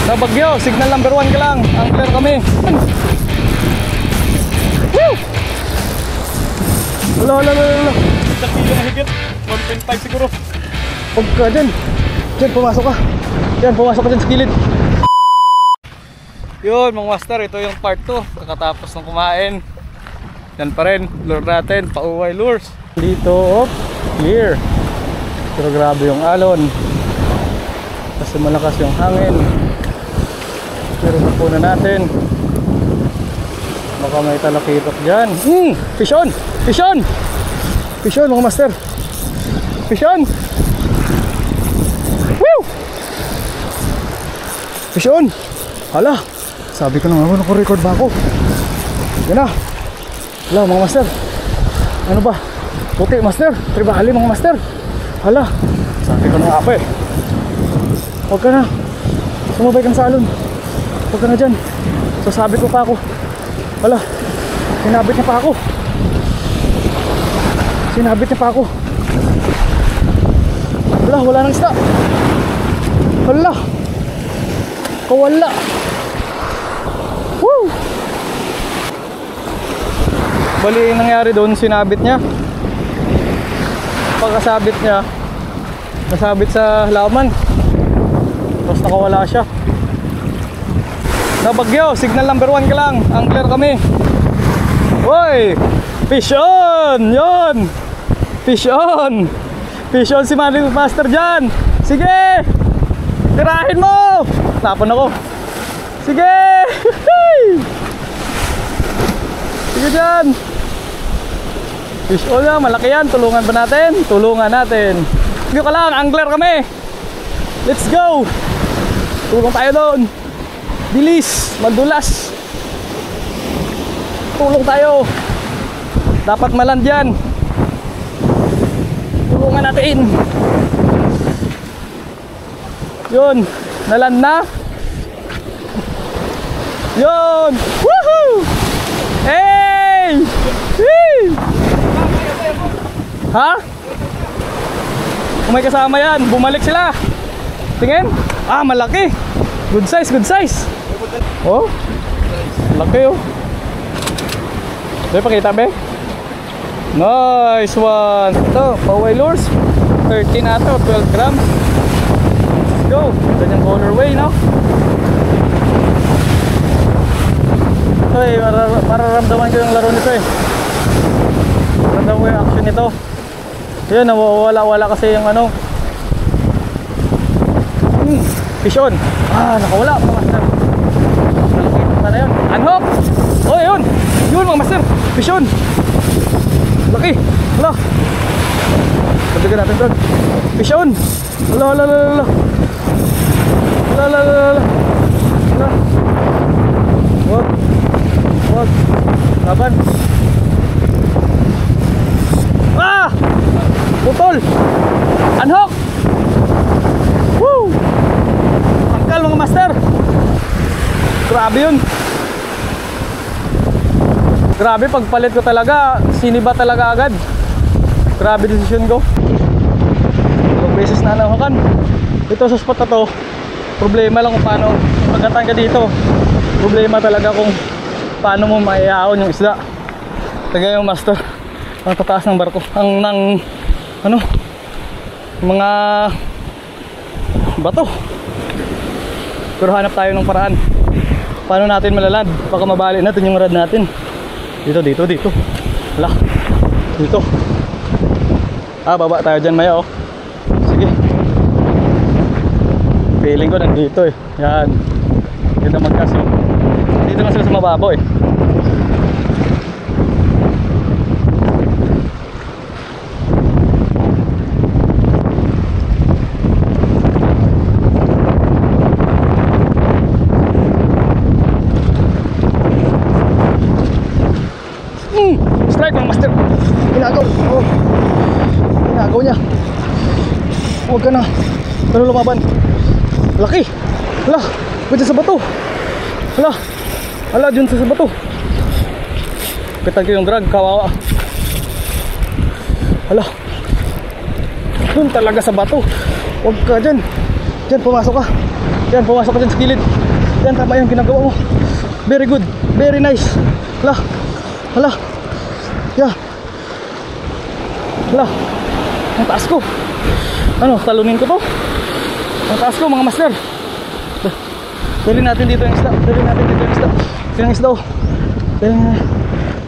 Nabagyo, signal number 1 ka lang. Angler kami. Woo! Hala. Isang kilo mahigit. 1.5 siguro. Huwag ka dyan. Diyan, pumasok ka. Diyan, pumasok ka dyan sa kilid. Yun, mga master, ito yung part 2. Kakatapos ng kumain. Yan pa rin, lure natin, pauway lures. Dito, clear. Pero grabe yung alon. Kasi malakas yung hangin. Pero napunan natin. Baka may talakitok dyan. Fish on! Fish on! Fish on, mga master. Fish on! Woo! Fish on! Hala! Sabi ko na nga, naka-record ba ako? Yan na! Hala, mga master. Ano ba? Puti, master. Tribali, mga master. Hala! Sabi ko na nga pa eh. Huwag ka na. Sumabay kang sa alon. Huwag ka na dyan. Sasabi ko pa ako. Hala! Sinabit niya pa ako. Sinabit niya pa ako. Hala, wala nang isda. Hala! Kawala. Woo! Bali yung nangyari doon, sinabit niya. Pagkasabit niya, nasabit sa halaman. Tapos nakawala siya. Nabagyo, signal number 1 ka lang. Angler kami. Hoy! Fish on! Yun! Fish on! Fish on si Manny Master dyan! Sige! Tirahin mo! Napon ako. Sige! Sige dyan! Fish on na, malaki yan. Tulungan ba natin? Tulungan natin. Sige ka lang, angler kami. Let's go! Tulong tayo doon. Bilis, madulas. Tulong tayo. Dapat maland yan. Tulungan natin. Yun, naland na. Yun. Woohoo! Hey! Hey! Ha? Kung may kasama yan, bumalik sila. Tingin. Ah, malaki. Good size, good size. Oh, laki oh. Dito pakita be. Nice one. Ito, pauway lures. 13 ato, 12 grams. Let's go. Ganyan colorway, no? Ito mararamdaman ko yung laro nito eh. Mararamdaman ko yung action nito. Yun, nawawala-wala kasi yung ano. Fish on. Ah, nakawala mga master. Sana yun. Unhook. Oh, yun. Yun mga master. Fish on. Laki. Hala. Pagdagan natin doon. Fish on. Hala. Wag. Laban. Ah! Putol. Unhook. Woo! Tangkal mga master. Grabe yun. Grabe, pagpalit ko talaga, siniba talaga agad. Grabe decision ko. Ilang beses na nahawakan. Ito sa spot na to, problema lang kung paano pagkatan ka dito. Problema talaga kung paano mo maiaon yung isda. Tagay yung master. Ang tataas ng barko. Ano? Mga bato. Pero hanap tayo ng paraan. Paano natin malaland? Baka mabali natin yung rod natin. Dito. Hala. Dito. Ah, baba tayo dyan maya oh. Sige. Feeling ko nandito eh. Yan. Dito magkaso. Dito na sila sa mababaw eh. Strike mga master. Ginagaw. Oh. Ginagaw niya. Huwag ka na. Pero lumaban. Laki. Hala. Dyan sa bato. Hala. Dyan sa bato. Pitan ko yung drag. Kawawa. Hala. Dun talaga sa bato. Huwag ka dyan. Dyan pumasok ka. Yan, pumasok ka dyan sa kilid. Yan, tama yung ginagawa mo. Very good, very nice. Hala, hala. Yeah. Hala, ang taas ko. Ano, talunin ko to. Ang taas ko mga master. Dali natin dito yung isda. Dali natin dito yung isda. Yung isda oh.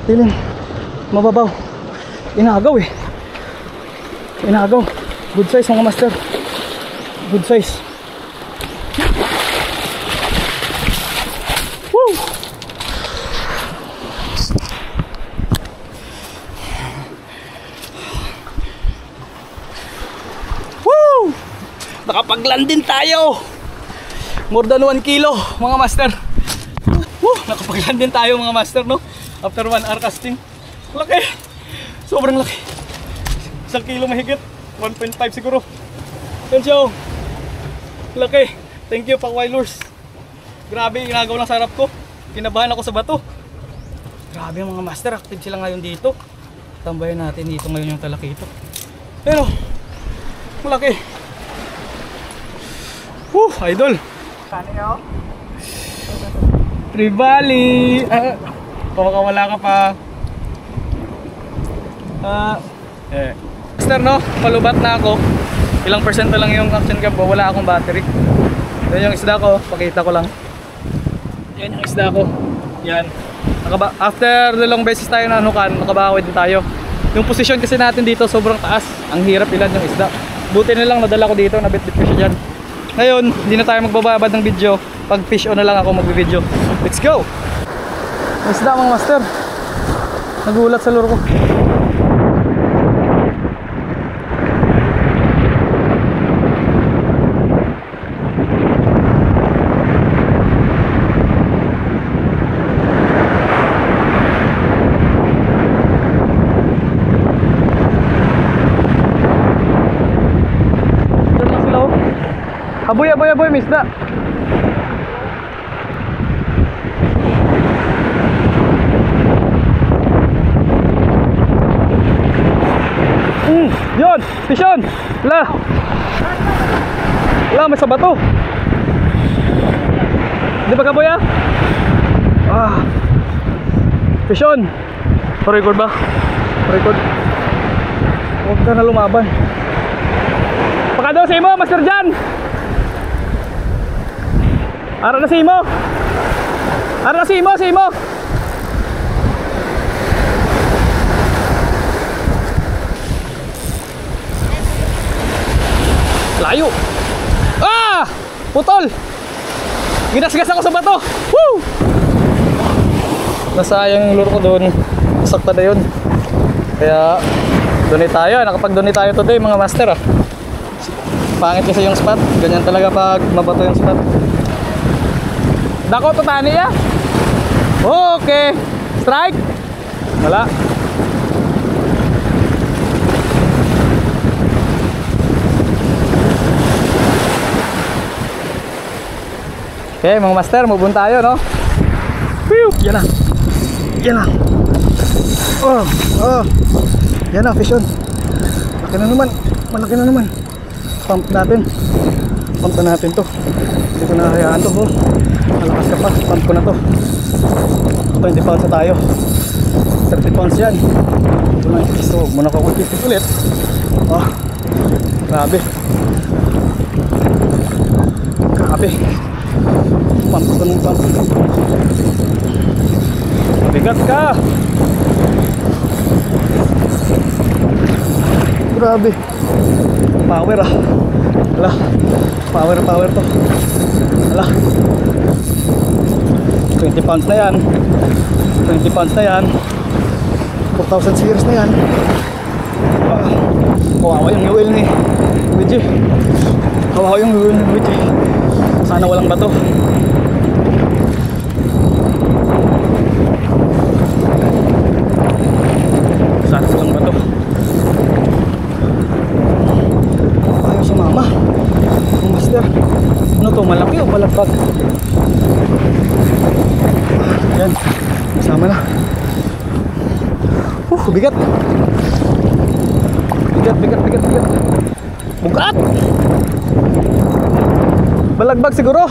Dilim. Mababaw. Inagaw eh. Inagaw. Good size mga master. Good size. Woo! Woo! Nakapaglandin tayo. More than 1 kilo mga master. Woo! Nakapaglandin tayo mga master, no? After 1 hour casting. Laki. Sobrang laki. 1 kilo mahigit. 1.5 siguro. Yan siya oh. Laki. Thank you Pakwilers. Grabe, inagaw ng sarap ko. Kinabahan ako sa bato. Grabe mga master, active sila ngayon dito. Tambayan natin dito ngayon yung talakito. Pero malaki. Idol. Kani ako? Tribali. Pamakawala ka pa. Master no, palubat na ako. Ilang percent lang yung action cam ko. Wala akong battery. Yan yung isda ko, pakita ko lang. Yan yung isda ko. Yan. After dalawang beses tayo na anukan, nakabawi din tayo. Yung posisyon kasi natin dito sobrang taas. Ang hirap ilan yung isda. Buti na lang nadala ko dito, nabit-bit ko siya dyan. Ngayon, hindi na tayo magbababad ng video. Pag fish on na lang ako magbi-video. Let's go! Isda mga master. Nagulat sa lure ko. Aboy, may isda. Yun, fish on. Wala, may sa bato. Di ba kaboy ah? Fish on. Pa-record ba? Pa-record. Huwag ka na lumaban. Pakadaw sa imo, Master Jan. Ara na si imo. Ara na si imo, Layo. Putol. Ginasgas ako sa bato. Woo! Nasayang yung lure ko doon. Sakta na yun. Kaya donate tayo. Nakapag-donate tayo today mga master ah. Pangit kasi yung spot. Ganyan talaga pag mabato yung spot. Dako to tani ya. Okay. Strike. Wala. Okay mga master, move on tayo no. Whew! Yan na. Yan na, fish on. Malaki na naman. Pump natin to. Hindi ko na hayaan to. Malakas ka pa, pump ko na to. 20 pounds na tayo. 30 pounds yan. Ito lang yung piso. Muna ko kulpipit ulit. Grabe. Pump ko ng pump. Mabigat ka. Grabe. Power ah. Wala. Power to. Wala. 20 pounds na yan. 4,000 series na yan. Kawawa yung oil ni Luigi. Sana walang bato. Ayaw si mama. Ang master. Ano to? Malaki o palagpag? Yan. Kasama na. Bigat. Bugat. Balagbag siguro.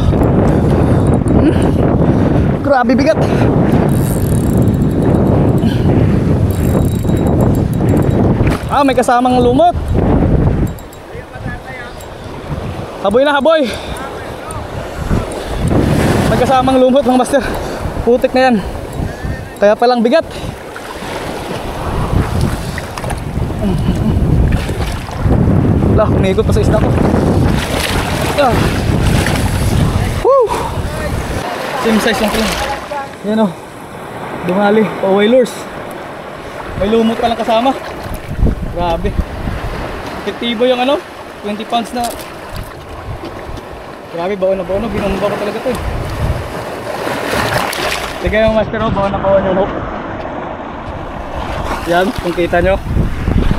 Grabe bigat. May kasamang lumot. Haboy na haboy. May kasamang lumot mga master. Putik na yan. Kaya palang bigat. Lah, umikot pa sa isda ko. Woo! Same size lang pala. Yan o. Dumali, pa-whalers. May lumot pa lang kasama. Grabe. Epektibo yung ano, 20 pounds na. Grabe, baon na baon. Binomba ko talaga ito eh. Tigay yung master o, baon na baon yung hook. Yan, kung kita nyo.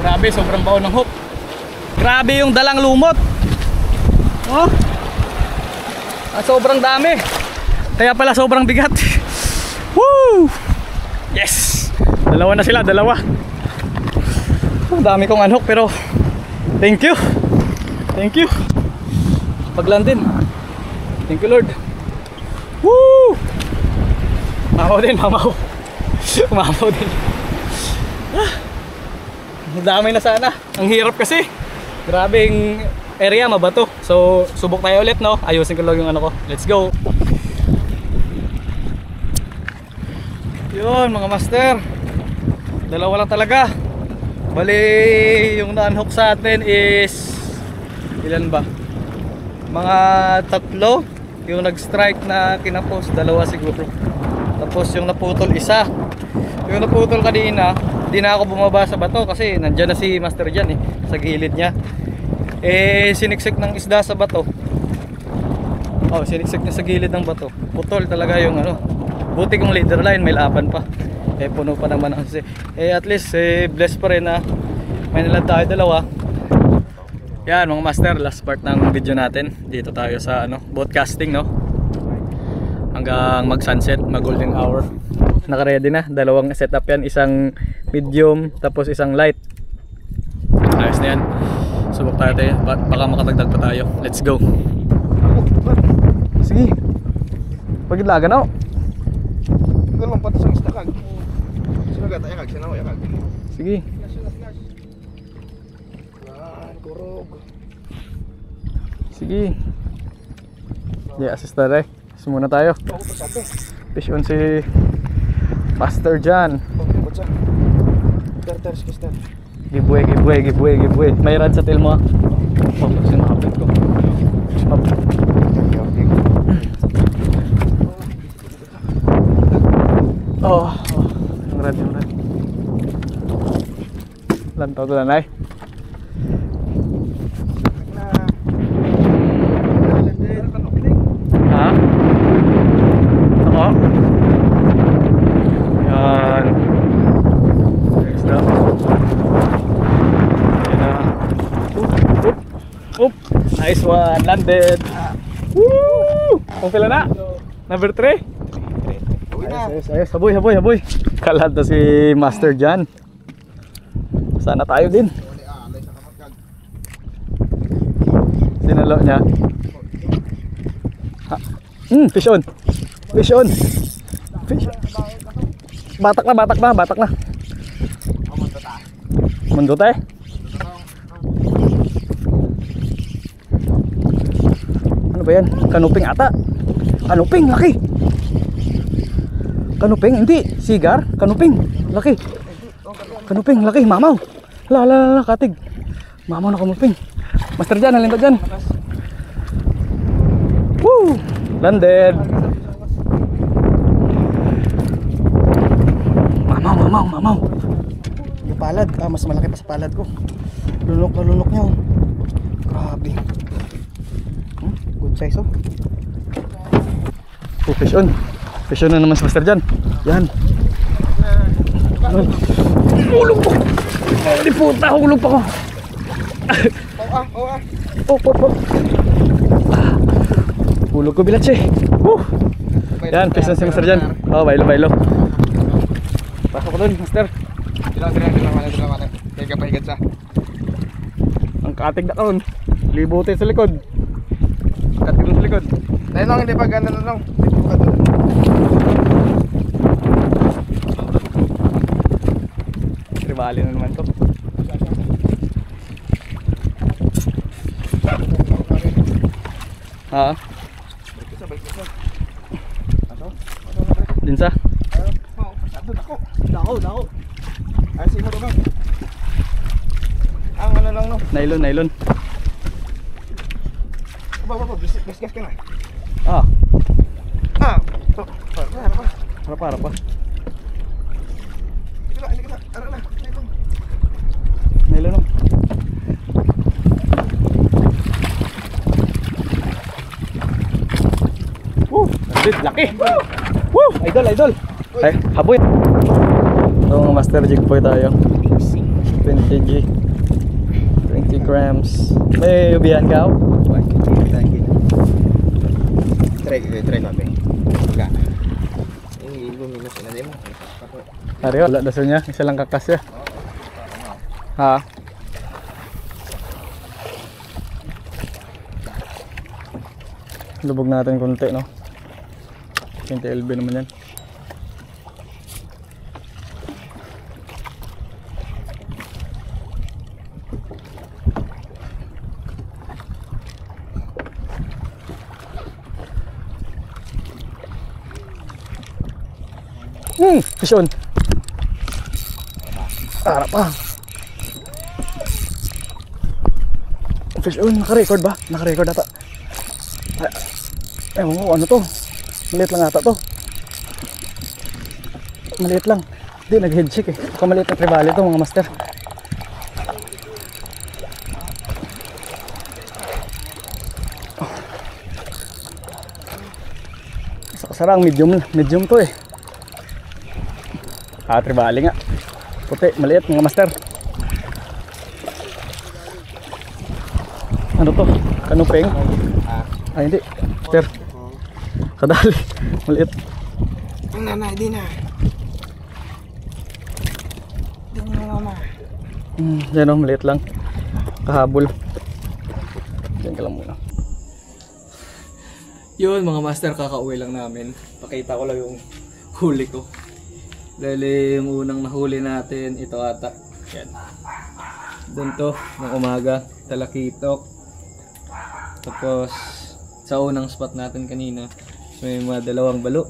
Grabe, sobrang baon ng hook. Grabe yung dalang lumot. Oh. Sobrang dami. Kaya pala sobrang bigat. Woo! Yes! Dalawa na sila, dalawa. Dami kong unhook pero thank you. Thank you. Paglandin. Thank you Lord. Woo! Mamaw din, mamaw. Mamaw din. Dami na sana. Ang hirap kasi. Grabe yung area, mabato. So, subok tayo ulit, no? Ayusin ko lang yung ano ko. Let's go. Yun, mga master. Dalawa lang talaga. Bali, yung na-unhook sa atin is ilan ba? Mga 3. Yung nag-strike na kinapos, 2 siguro. Tapos yung naputol, 1. Yung naputol kanina, di na ako bumaba sa bato kasi nandyan na si master dyan eh, sa gilid niya. Siniksik ng isda sa bato. Siniksik niya sa gilid ng bato. Putol talaga yung ano. Buti kong leader line, may laban pa. Puno pa naman kasi. At least blessed pa rin na may nalad tayo 2. Yan mga master, last part ng video natin. Dito tayo sa ano, boat casting, no? Hanggang mag sunset, mag golden hour. Naka-ready na, 2 setup yan, isang medium tapos isang light. Ayos na yan. Subok tayo, baka makatagdag pa tayo. Let's go. Sige. Pagidlagan ako. Galong pati sa isda kag. Sinagat ay kag sinaw kag. Sige. Kurog. Sige. Yeah, assist tayo. Sumuna tayo. Fish on si Master Jan. Ter. Giveaway. May rad sa tail mo. Sinakapit ko. Yung rad. Lantaw ko lang ay. Ha? Ako? Yan. Isda. Oop. Nice one. Landed. Woo! Kung pila na? Number 3? Ayos. Haboy. Kalad na si Master Jan. Sana tayo din. Sinalo niya. Fish on. Batak na. Mundo tayo. Ano ba yan? Kanuping ata. Kanuping, laki. Kanuping, hindi. Sigar, kanuping, laki. Kanuping, laki, mamaw. La, katig. Mamaw na kanuping. Master Jan, halin ko dyan. Woo! Landed. Mamaw. Yung palad, mas malaki pa sa palad ko. Lunok niya oh. Grabe. Good size oh. Fish on na naman si Master Jan. Yan. Hulog po. Di puta, hulog pa ko. Hulog ko bilat siya. Yan, fish on si Master Jan. Bailo. Pasok ko dun, Master. Dilang mana. Kaya kapahigat sa. Ang katig na kaon. Libutin sa likod. Cut ka dun sa likod. Dahil lang, hindi pa ganda na lang. Dito ka doon. Tribali na naman to. Ha? Balik isa. Ano? Dinsa? Pasado ako. Dako. Ay, sino to ba? Ang ano lang no? Nylon. Baba, gas ka na. Ah, To. Para pa. harap pa. Hindi ka na. Tara na. Nylon no. Woo! Laki! Woo! Idol! Ay, haboy! Ito mga master jig po tayo. 20G. 20 grams. May ubihan ka? Try natin. Enggak. Ini luminous na din mo. Ari, wala daso niya. Isa lang kakas ya. Ha? Lubog natin konti, no? 20 LB naman yan. Fish on. Harap pa. Fish on, naka-record ba? Naka-record ata. Ewan ko, ano to? Maliit lang ata to. Maliit lang. Hindi, nag-head check eh. Baka maliit na tribali to mga master. Sarang medium to eh. Tribali nga. Puti, maliit mga master. Ano to? Kanupeng? Ay hindi. Master. Kadali. Maliit. Di na. Yan o, maliit lang. Kahabol. Diyan ka lang muna. Yun mga master, kakauwi lang namin. Pakita ko lang yung huli ko. Dahil yung unang nahuli natin, ito ata. Yan. Doon to, ng umaga, talakitok. Tapos, sa unang spot natin kanina, may mga dalawang balo.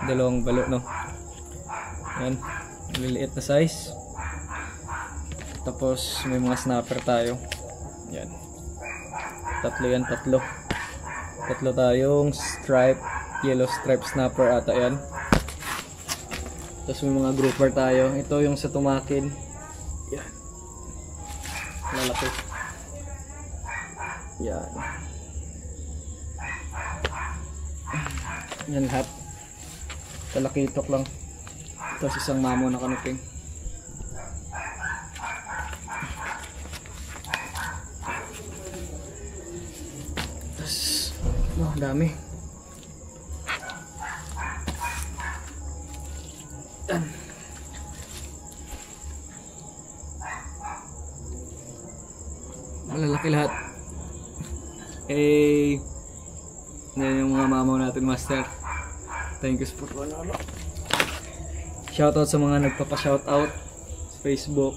Dalawang balo, no? Yan. Maliliit na size. Tapos, may mga snapper tayo. Yan. Tatlo yan, tatlo. Tatlo tayong stripe, yellow stripe snapper ata yan. Tapos may mga grouper tayo. Ito yung sa tumakin. Yan. Lalaki. Yan. Yan lahat. Talakitok lang. Tapos isang mamo na kanuping. Tapos, dami. Malalaki lahat. Yan yung mga mamaw natin master. Thank you for follow. Shoutout sa mga nagpapa-shoutout sa Facebook.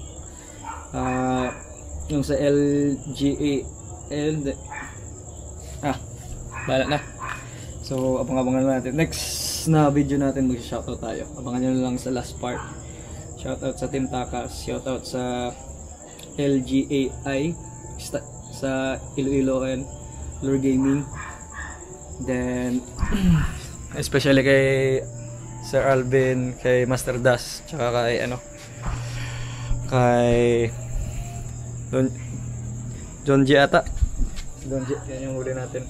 Yung sa LGA and bala na. So abang-abangan natin. Next na video natin mag-shoutout tayo. Abangan nyo lang sa last part. Shoutout sa Team Takas. Shoutout sa LGAI sa Iloilo and Lure Gaming. Then especially kay Sir Alvin, kay Master Das, tsaka kay John G ata. John G, yan yung huli natin.